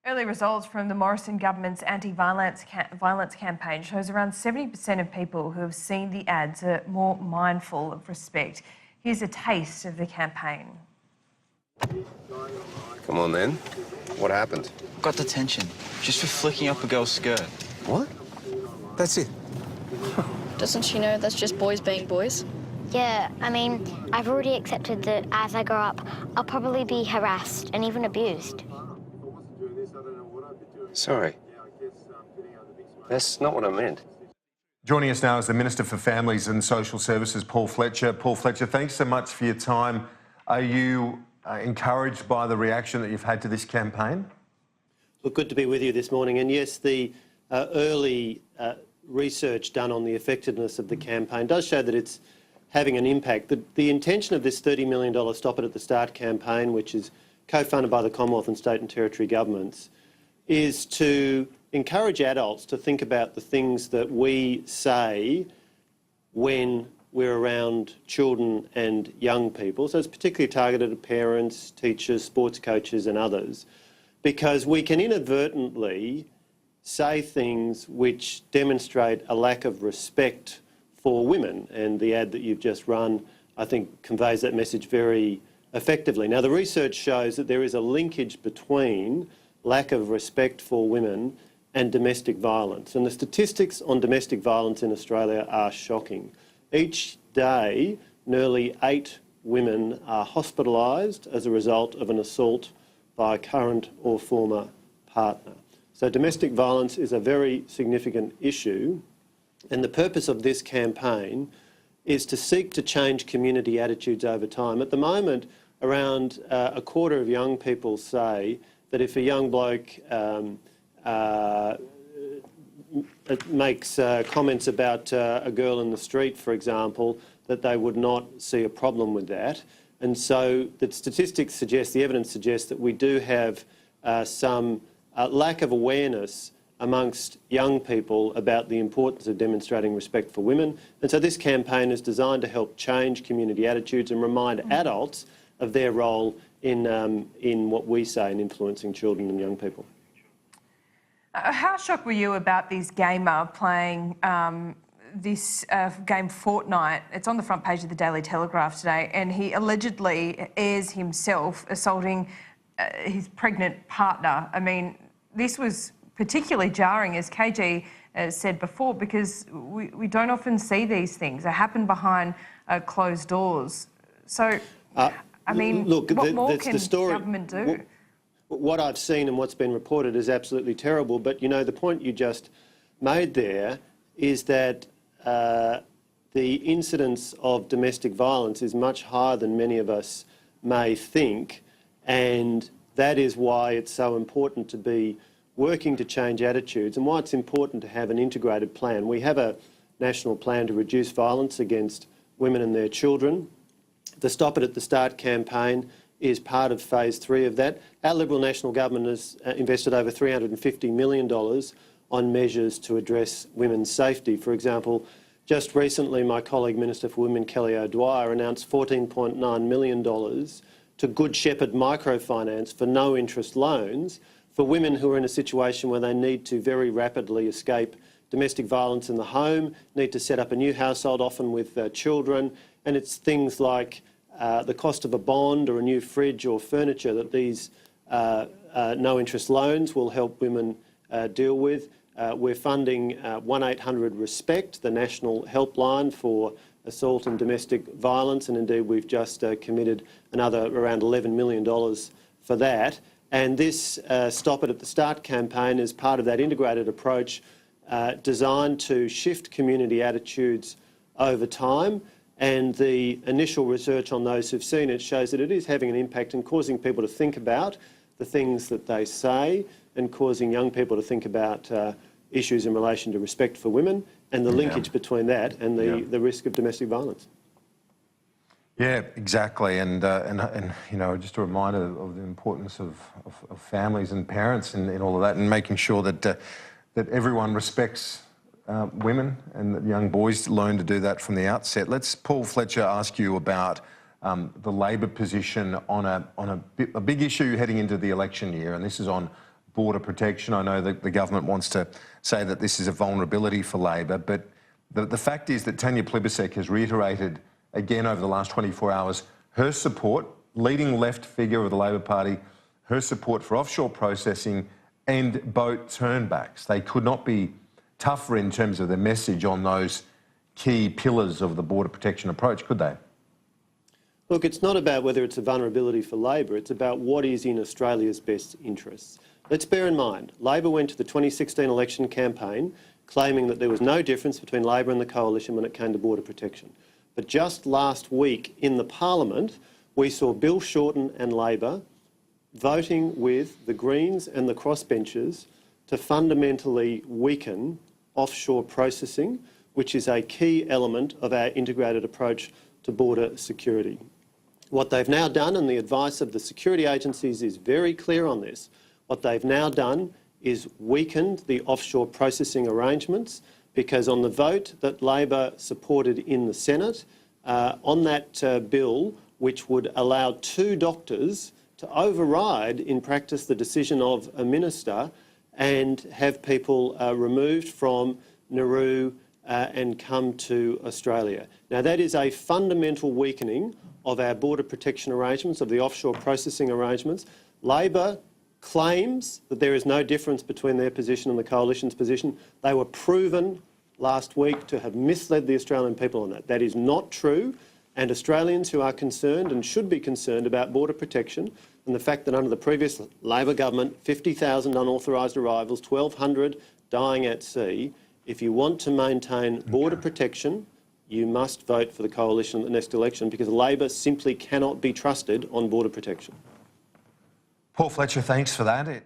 Early results from the Morrison government's anti-violence violence campaign shows around 70% of people who have seen the ads are more mindful of respect. Here's a taste of the campaign. Come on then. What happened? Got detention, just for flicking up a girl's skirt. What? That's it? Doesn't she know that's just boys being boys? Yeah, I mean, I've already accepted that as I grow up, I'll probably be harassed and even abused. Sorry. That's not what I meant. Joining us now is the Minister for Families and Social Services, Paul Fletcher. Paul Fletcher, thanks so much for your time. Are you encouraged by the reaction that you've had to this campaign? Look, good to be with you this morning. And yes, the early research done on the effectiveness of the campaign does show that it's having an impact. The intention of this $30 million Stop It at the Start campaign, which is co-funded by the Commonwealth and state and territory governments, is to encourage adults to think about the things that we say when we're around children and young people. So it's particularly targeted at parents, teachers, sports coaches and others, because we can inadvertently say things which demonstrate a lack of respect for women, and the ad that you've just run, I think, conveys that message very effectively. Now, the research shows that there is a linkage between lack of respect for women and domestic violence. And the statistics on domestic violence in Australia are shocking. Each day, nearly 8 women are hospitalised as a result of an assault by a current or former partner. So domestic violence is a very significant issue, and the purpose of this campaign is to seek to change community attitudes over time. At the moment, around a quarter of young people say that if a young bloke makes comments about a girl in the street, for example, that they would not see a problem with that. And so the statistics suggest, the evidence suggests that we do have some lack of awareness amongst young people about the importance of demonstrating respect for women. And so this campaign is designed to help change community attitudes and remind adults of their role in what we say in influencing children and young people. How shocked were you about this gamer playing this game Fortnite? It's on the front page of the Daily Telegraph today, and he allegedly airs himself assaulting his pregnant partner. I mean, this was particularly jarring, as KG said before, because we don't often see these things. They happen behind closed doors. So, I mean, look, what more can government do? What I've seen and what's been reported is absolutely terrible. But, you know, the point you just made there is that the incidence of domestic violence is much higher than many of us may think. And that is why it's so important to be working to change attitudes and why it's important to have an integrated plan. We have a national plan to reduce violence against women and their children. The Stop It at the Start campaign is part of phase 3 of that. Our Liberal National Government has invested over $350 million on measures to address women's safety. For example, just recently my colleague Minister for Women Kelly O'Dwyer announced $14.9 million to Good Shepherd Microfinance for no-interest loans for women who are in a situation where they need to very rapidly escape domestic violence in the home, need to set up a new household, often with children, and it's things like the cost of a bond or a new fridge or furniture that these no-interest loans will help women deal with. We're funding 1-800-RESPECT, the national helpline for assault and domestic violence, and indeed we've just committed another around $11 million for that. And this Stop It at the Start campaign is part of that integrated approach designed to shift community attitudes over time. And the initial research on those who've seen it shows that it is having an impact and causing people to think about the things that they say and causing young people to think about issues in relation to respect for women and the linkage between that and the risk of domestic violence. Yeah, exactly, and you know, just a reminder of the importance of families and parents in all of that, and making sure that that everyone respects women and that young boys learn to do that from the outset. Let's, Paul Fletcher, ask you about the Labor position on a big issue heading into the election year, and this is on border protection. I know that the government wants to say that this is a vulnerability for Labor, but the fact is that Tanya Plibersek has reiterated again over the last 24 hours her support, leading left figure of the Labor Party, her support for offshore processing and boat turnbacks. They could not be tougher in terms of their message on those key pillars of the border protection approach, could they? Look, it's not about whether it's a vulnerability for Labor, it's about what is in Australia's best interests. Let's bear in mind, Labor went to the 2016 election campaign claiming that there was no difference between Labor and the Coalition when it came to border protection. But just last week in the Parliament, we saw Bill Shorten and Labor voting with the Greens and the crossbenchers to fundamentally weaken offshore processing, which is a key element of our integrated approach to border security. What they've now done, and the advice of the security agencies is very clear on this, what they've now done is weakened the offshore processing arrangements, because on the vote that Labor supported in the Senate, on that bill, which would allow 2 doctors to override in practice the decision of a minister and have people removed from Nauru and come to Australia. Now, that is a fundamental weakening of our border protection arrangements, of the offshore processing arrangements. Labor claims that there is no difference between their position and the Coalition's position. They were proven last week to have misled the Australian people on that. That is not true, and Australians who are concerned and should be concerned about border protection and the fact that under the previous Labor government, 50,000 unauthorised arrivals, 1,200 dying at sea. If you want to maintain border protection, you must vote for the Coalition at the next election, because Labor simply cannot be trusted on border protection. Paul Fletcher, thanks for that.